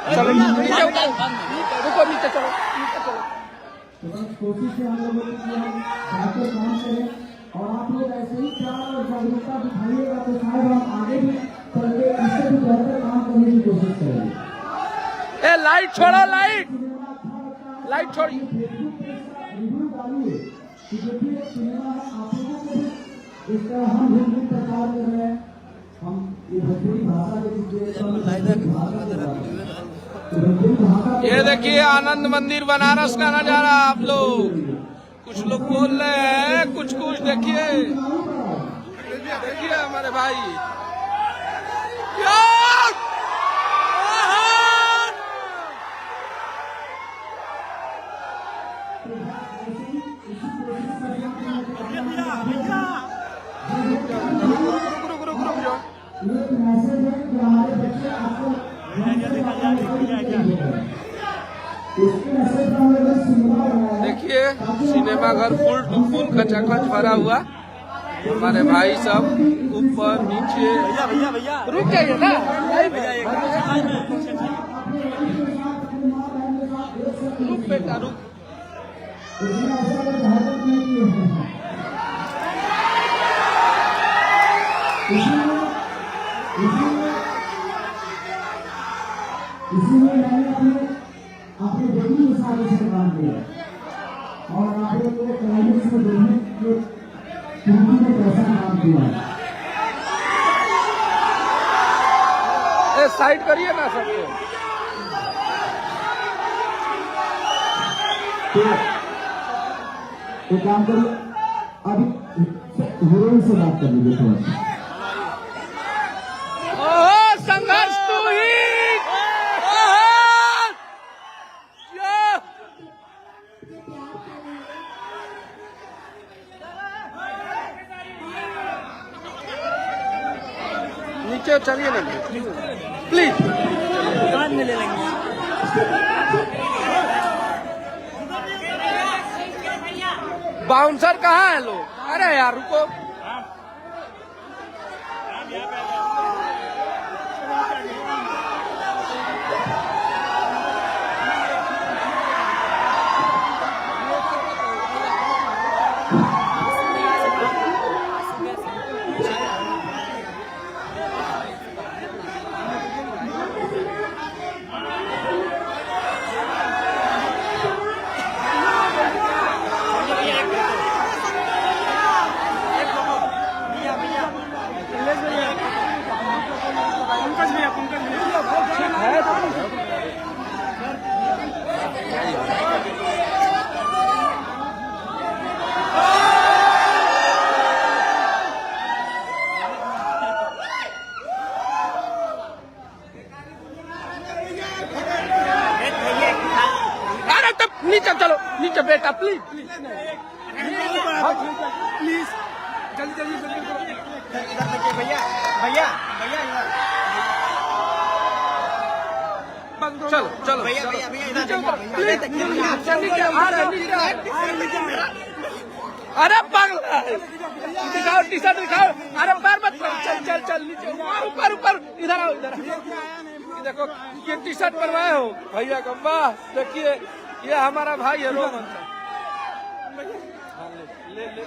चलो नीचे रुको, नीचे चलो, नीचे चलो। कोशिश से हम लोगों ने किया बेहतर काम करें और आप लोग ऐसे ही प्यार और जागरूकता दिखाइएगा तो शायद हम आगे भी चलते इससे भी बेहतर काम करने की कोशिश करेंगे। ए लाइट छोड़ो, लाइट छोड़िए। रिव्यू डालिए कि जो भी सिनेमा है आप लोगों को भी इसका हम भी प्रचार कर रहे हैं। हम ये भोजपुरी भाषा के ये देखिए आनंद मंदिर बनारस का नजारा। आप लोग कुछ लोग बोल रहे हैं, कुछ देखिए हमारे भाई देखिए सिनेमा घर फुल टू फुल खचाखच भरा हुआ। हमारे भाई सब ऊपर नीचे। भैया रुक जाइए ना, रुक बेटा रुक। इसीलिए मैंने अपने बेटी के साथ इसे काम किया और आप लोगों को क्लाइमेक्स में देखने के फिल्म में कैसा काम किया। साइड करिए ना सबको। तो एक काम करिए, अभी हीरोइन से बात कर लीजिए थोड़ा सा। संघर्ष तू ही। नीचे चलिए ना प्लीज, बाद में ले लेंगे। बाउंसर कहाँ है लोग? अरे यार रुको। नीचे चलो, नीचे बेटा प्लीज प्लीज प्लीज जल्दी भैया भैया भैया चलो चलो भैया अरे पागल दिखाओ, टी शर्ट दिखाओ। अरे बार मत चल चल नीचे ऊपर ऊपर इधर आओ, इधर देखो ये टी शर्ट बनवाए हो भैया का। वाह देखिए ये हमारा भाई है रोमन। ले ले